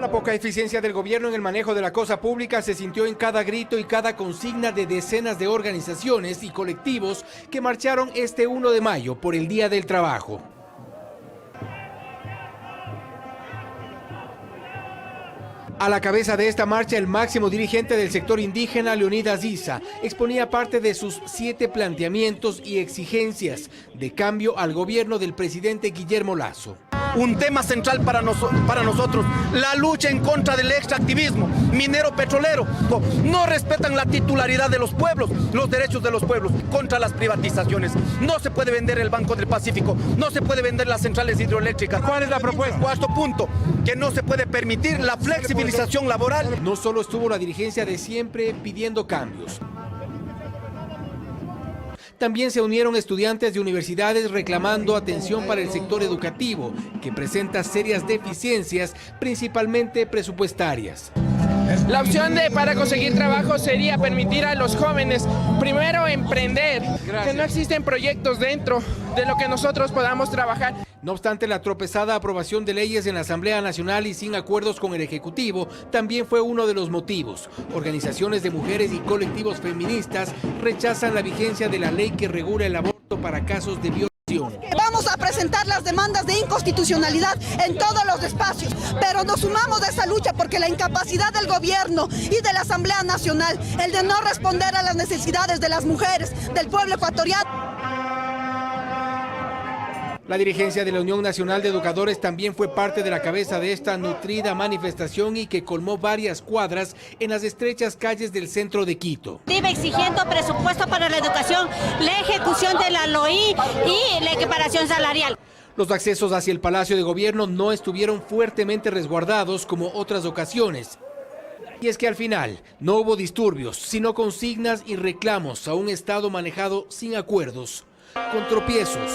La poca eficiencia del gobierno en el manejo de la cosa pública se sintió en cada grito y cada consigna de decenas de organizaciones y colectivos que marcharon este 1 de mayo por el Día del Trabajo. A la cabeza de esta marcha, el máximo dirigente del sector indígena, Leonidas Issa, exponía parte de sus 7 planteamientos y exigencias de cambio al gobierno del presidente Guillermo Lasso. Un tema central para nosotros, la lucha en contra del extractivismo minero petrolero. No respetan la titularidad de los pueblos, los derechos de los pueblos, contra las privatizaciones. No se puede vender el Banco del Pacífico, no se puede vender las centrales hidroeléctricas. ¿Cuál es la propuesta? Cuarto punto, que no se puede permitir la flexibilización laboral. No solo estuvo la dirigencia de siempre pidiendo cambios. También se unieron estudiantes de universidades reclamando atención para el sector educativo, que presenta serias deficiencias, principalmente presupuestarias. La opción para conseguir trabajo sería permitir a los jóvenes primero emprender, que no existen proyectos dentro de lo que nosotros podamos trabajar. No obstante, la tropezada aprobación de leyes en la Asamblea Nacional y sin acuerdos con el Ejecutivo también fue uno de los motivos. Organizaciones de mujeres y colectivos feministas rechazan la vigencia de la ley que regula el aborto para casos de violación. Vamos a presentar las demandas de inconstitucionalidad en todos los espacios, pero nos sumamos a esa lucha porque la incapacidad del gobierno y de la Asamblea Nacional, el de no responder a las necesidades de las mujeres, del pueblo ecuatoriano. La dirigencia de la Unión Nacional de Educadores también fue parte de la cabeza de esta nutrida manifestación y que colmó varias cuadras en las estrechas calles del centro de Quito. Exigiendo presupuesto para la educación, la ejecución de la LOI y la equiparación salarial. Los accesos hacia el Palacio de Gobierno no estuvieron fuertemente resguardados como otras ocasiones. Y es que al final no hubo disturbios, sino consignas y reclamos a un Estado manejado sin acuerdos, con tropiezos.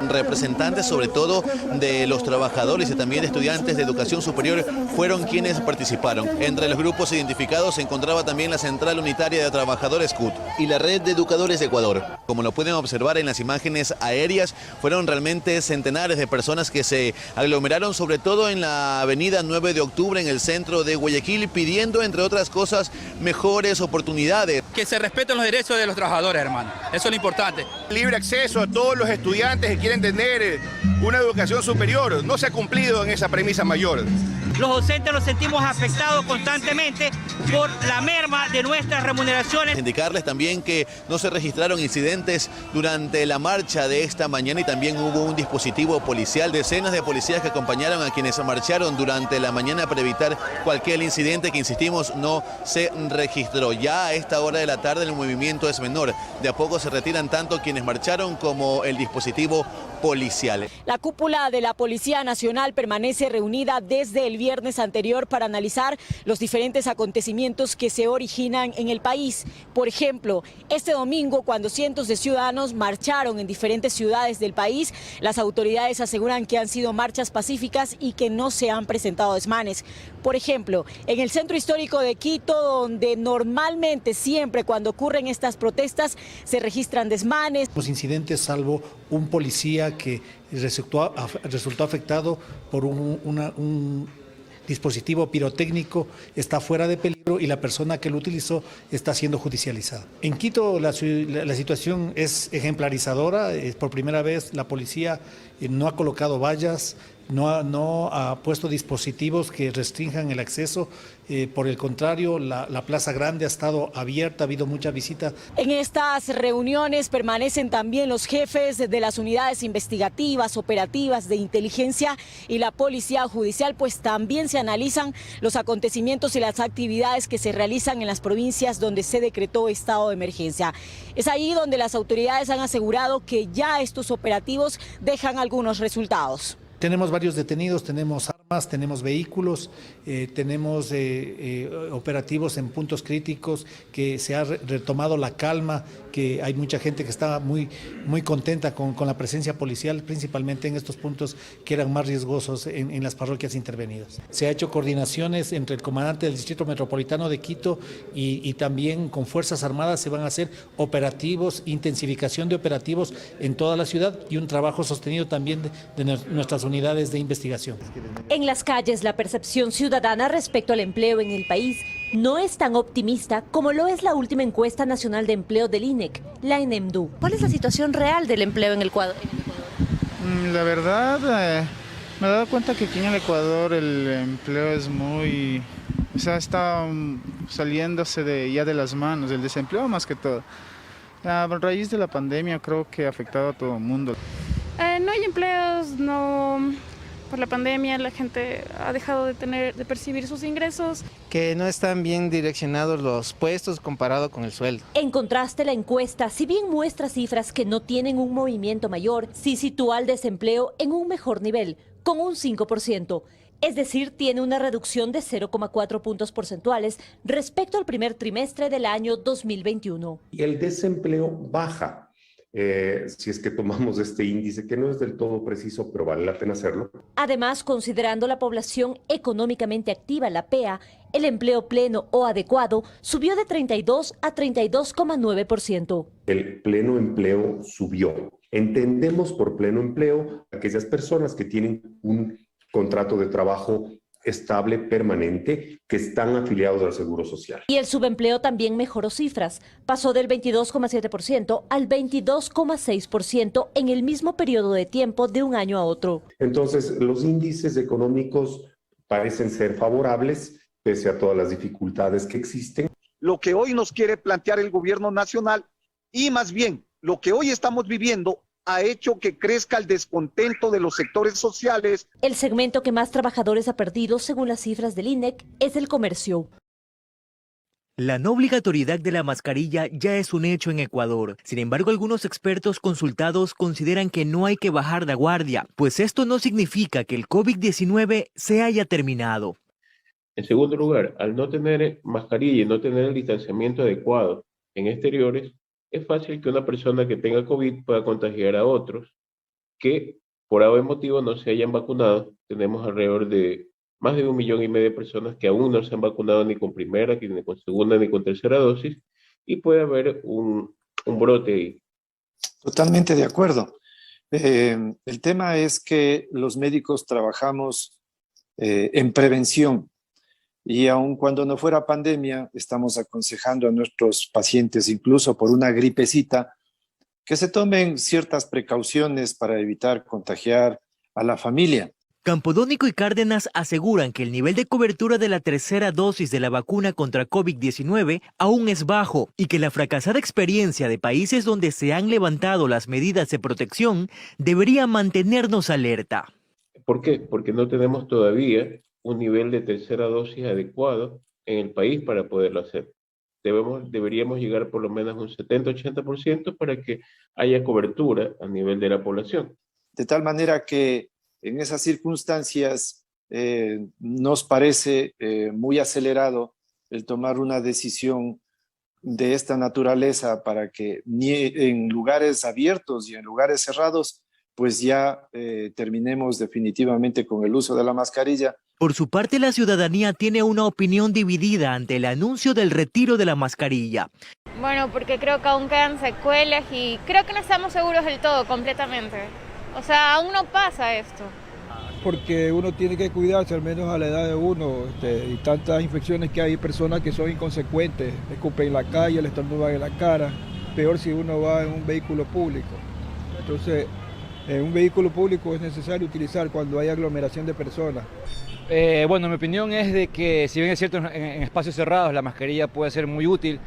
Representantes sobre todo de los trabajadores y también de estudiantes de educación superior fueron quienes participaron. Entre los grupos identificados se encontraba también la Central Unitaria de Trabajadores CUT y la Red de Educadores de Ecuador. Como lo pueden observar en las imágenes aéreas, fueron realmente centenares de personas que se aglomeraron sobre todo en la avenida 9 de octubre en el centro de Guayaquil, pidiendo entre otras cosas mejores oportunidades. Que se respeten los derechos de los trabajadores, hermano. Eso es lo importante. Libre acceso a todos los estudiantes que quieren tener una educación superior. No se ha cumplido en esa premisa mayor. Los docentes nos sentimos afectados constantemente por la merma de nuestras remuneraciones. Indicarles también que no se registraron incidentes durante la marcha de esta mañana y también hubo un dispositivo policial, decenas de policías que acompañaron a quienes marcharon durante la mañana para evitar cualquier incidente que, insistimos, no se registró. Ya a esta hora de la tarde el movimiento es menor. De a poco se retiran tanto quienes marcharon como el dispositivo policial. La cúpula de la Policía Nacional permanece reunida desde el viernes anterior para analizar los diferentes acontecimientos que se originan en el país. Por ejemplo, este domingo, cuando cientos de ciudadanos marcharon en diferentes ciudades del país, las autoridades aseguran que han sido marchas pacíficas y que no se han presentado desmanes. Por ejemplo, en el centro histórico de Quito, donde normalmente siempre cuando ocurren estas protestas se registran desmanes. Los incidentes, salvo un policía que resultó afectado por un dispositivo pirotécnico, está fuera de peligro y la persona que lo utilizó está siendo judicializada. En Quito la situación es ejemplarizadora. Por primera vez la policía no ha colocado vallas, no ha puesto dispositivos que restrinjan el acceso. Por el contrario, la Plaza Grande ha estado abierta, ha habido mucha visita. En estas reuniones permanecen también los jefes de las unidades investigativas, operativas, de inteligencia y la policía judicial, pues también se analizan los acontecimientos y las actividades que se realizan en las provincias donde se decretó estado de emergencia. Es ahí donde las autoridades han asegurado que ya estos operativos dejan algunos resultados. Tenemos varios detenidos, tenemos armas, tenemos vehículos, tenemos operativos en puntos críticos, que se ha retomado la calma que hay mucha gente que estaba muy contenta con la presencia policial, principalmente en estos puntos que eran más riesgosos en las parroquias intervenidas. Se ha hecho coordinaciones entre el comandante del Distrito Metropolitano de Quito y también con Fuerzas Armadas se van a hacer operativos, intensificación de operativos en toda la ciudad y un trabajo sostenido también de nuestras unidades de investigación. En las calles, la percepción ciudadana respecto al empleo en el país no es tan optimista como lo es la última encuesta nacional de empleo del INEC, la ENEMDU. ¿Cuál es la situación real del empleo en el Ecuador? La verdad, me he dado cuenta que aquí en el Ecuador el empleo es muy... O sea, está saliéndose ya de las manos, el desempleo más que todo. A raíz de la pandemia creo que ha afectado a todo el mundo. No hay empleos, no... Por la pandemia la gente ha dejado de percibir sus ingresos. Que no están bien direccionados los puestos comparado con el sueldo. En contraste, la encuesta, si bien muestra cifras que no tienen un movimiento mayor, sí sitúa al desempleo en un mejor nivel, con un 5%. Es decir, tiene una reducción de 0,4 puntos porcentuales respecto al primer trimestre del año 2021. El desempleo baja. Si es que tomamos este índice, que no es del todo preciso, pero vale la pena hacerlo. Además, considerando la población económicamente activa, la PEA, el empleo pleno o adecuado subió de 32 a 32,9%. El pleno empleo subió. Entendemos por pleno empleo aquellas personas que tienen un contrato de trabajo estable, permanente, que están afiliados al Seguro Social. Y el subempleo también mejoró cifras, pasó del 22,7% al 22,6% en el mismo periodo de tiempo de un año a otro. Entonces, los índices económicos parecen ser favorables, pese a todas las dificultades que existen. Lo que hoy nos quiere plantear el gobierno nacional y más bien lo que hoy estamos viviendo ha hecho que crezca el descontento de los sectores sociales. El segmento que más trabajadores ha perdido, según las cifras del INEC, es el comercio. La no obligatoriedad de la mascarilla ya es un hecho en Ecuador. Sin embargo, algunos expertos consultados consideran que no hay que bajar la guardia, pues esto no significa que el COVID-19 se haya terminado. En segundo lugar, al no tener mascarilla y no tener el distanciamiento adecuado en exteriores, es fácil que una persona que tenga COVID pueda contagiar a otros que por algún motivo no se hayan vacunado. Tenemos alrededor de más de 1,5 millones de personas que aún no se han vacunado ni con primera, ni con segunda, ni con tercera dosis, y puede haber un brote ahí. Totalmente de acuerdo. El tema es que los médicos trabajamos en prevención. Y aun cuando no fuera pandemia, estamos aconsejando a nuestros pacientes, incluso por una gripecita, que se tomen ciertas precauciones para evitar contagiar a la familia. Campodónico y Cárdenas aseguran que el nivel de cobertura de la tercera dosis de la vacuna contra COVID-19 aún es bajo y que la fracasada experiencia de países donde se han levantado las medidas de protección debería mantenernos alerta. ¿Por qué? Porque no tenemos todavía un nivel de tercera dosis adecuado en el país para poderlo hacer. Deberíamos llegar por lo menos a un 70-80% para que haya cobertura a nivel de la población. De tal manera que en esas circunstancias nos parece muy acelerado el tomar una decisión de esta naturaleza para que ni en lugares abiertos y en lugares cerrados pues ya terminemos definitivamente con el uso de la mascarilla. Por su parte, la ciudadanía tiene una opinión dividida ante el anuncio del retiro de la mascarilla. Bueno, porque creo que aún quedan secuelas y creo que no estamos seguros del todo, completamente. O sea, aún no pasa esto. Porque uno tiene que cuidarse, al menos a la edad de uno, y tantas infecciones que hay personas que son inconsecuentes, escupen en la calle, le estornudan en la cara, peor si uno va en un vehículo público. Entonces, en un vehículo público es necesario utilizar cuando hay aglomeración de personas. Bueno, mi opinión es de que si bien es cierto en espacios cerrados la mascarilla puede ser muy útil,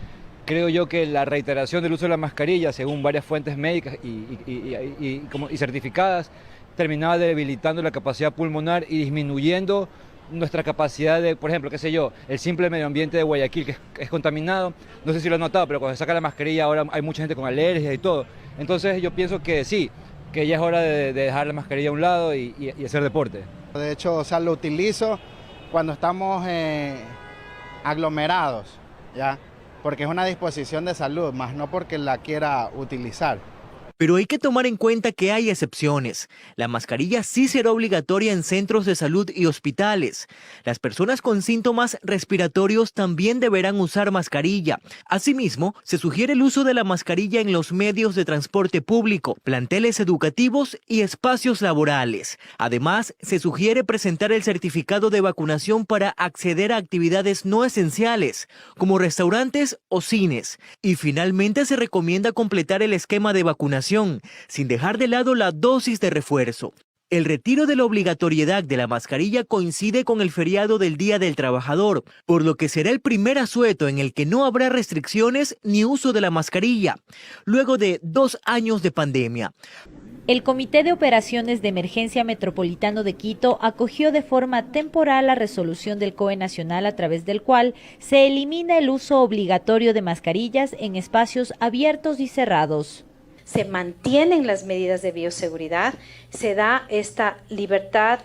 creo yo que la reiteración del uso de la mascarilla, según varias fuentes médicas y certificadas, terminaba debilitando la capacidad pulmonar y disminuyendo nuestra capacidad de, por ejemplo, qué sé yo, el simple medio ambiente de Guayaquil que es contaminado. No sé si lo han notado, pero cuando se saca la mascarilla ahora hay mucha gente con alergias y todo. Entonces yo pienso que sí, que ya es hora de dejar la mascarilla a un lado y hacer deporte. De hecho, o sea, lo utilizo cuando estamos aglomerados, ¿ya? porque es una disposición de salud, más no porque la quiera utilizar. Pero hay que tomar en cuenta que hay excepciones. La mascarilla sí será obligatoria en centros de salud y hospitales. Las personas con síntomas respiratorios también deberán usar mascarilla. Asimismo, se sugiere el uso de la mascarilla en los medios de transporte público, planteles educativos y espacios laborales. Además, se sugiere presentar el certificado de vacunación para acceder a actividades no esenciales, como restaurantes o cines. Y finalmente se recomienda completar el esquema de vacunación, sin dejar de lado la dosis de refuerzo. El retiro de la obligatoriedad de la mascarilla coincide con el feriado del Día del Trabajador, por lo que será el primer asueto en el que no habrá restricciones ni uso de la mascarilla, luego de 2 años de pandemia. El Comité de Operaciones de Emergencia Metropolitano de Quito acogió de forma temporal la resolución del COE Nacional a través del cual se elimina el uso obligatorio de mascarillas en espacios abiertos y cerrados. Se mantienen las medidas de bioseguridad, se da esta libertad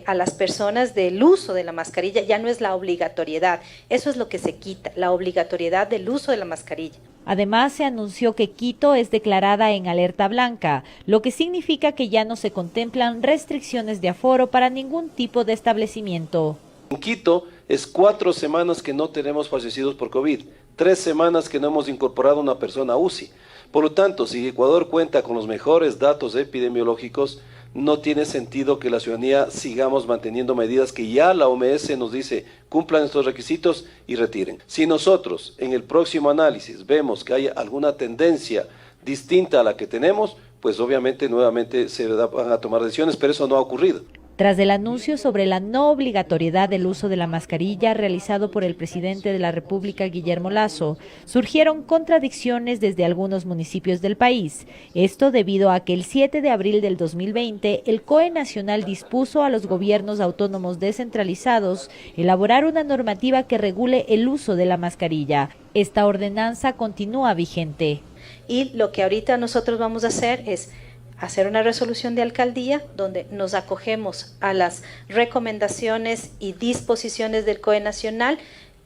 a las personas del uso de la mascarilla, ya no es la obligatoriedad, eso es lo que se quita, la obligatoriedad del uso de la mascarilla. Además, se anunció que Quito es declarada en alerta blanca, lo que significa que ya no se contemplan restricciones de aforo para ningún tipo de establecimiento. En Quito es 4 semanas que no tenemos fallecidos por COVID, 3 semanas que no hemos incorporado una persona a UCI. Por lo tanto, si Ecuador cuenta con los mejores datos epidemiológicos, no tiene sentido que la ciudadanía sigamos manteniendo medidas que ya la OMS nos dice cumplan estos requisitos y retiren. Si nosotros en el próximo análisis vemos que hay alguna tendencia distinta a la que tenemos, pues obviamente nuevamente se van a tomar decisiones, pero eso no ha ocurrido. Tras el anuncio sobre la no obligatoriedad del uso de la mascarilla realizado por el presidente de la República, Guillermo Lasso, surgieron contradicciones desde algunos municipios del país. Esto debido a que el 7 de abril del 2020, el COE Nacional dispuso a los gobiernos autónomos descentralizados elaborar una normativa que regule el uso de la mascarilla. Esta ordenanza continúa vigente. Y lo que ahorita nosotros vamos a hacer es hacer una resolución de alcaldía donde nos acogemos a las recomendaciones y disposiciones del COE Nacional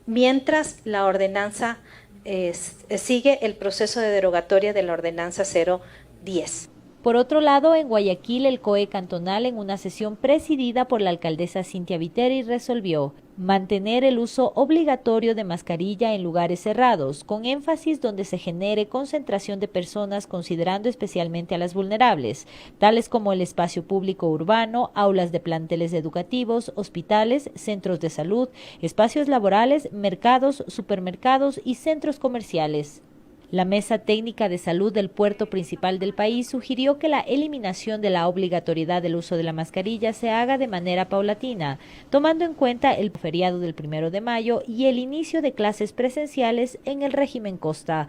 mientras la ordenanza sigue el proceso de derogatoria de la ordenanza 010. Por otro lado, en Guayaquil, el COE cantonal, en una sesión presidida por la alcaldesa Cintia Viteri, resolvió mantener el uso obligatorio de mascarilla en lugares cerrados, con énfasis donde se genere concentración de personas, considerando especialmente a las vulnerables, tales como el espacio público urbano, aulas de planteles educativos, hospitales, centros de salud, espacios laborales, mercados, supermercados y centros comerciales. La Mesa Técnica de Salud del puerto principal del país sugirió que la eliminación de la obligatoriedad del uso de la mascarilla se haga de manera paulatina, tomando en cuenta el feriado del 1 de mayo y el inicio de clases presenciales en el régimen Costa.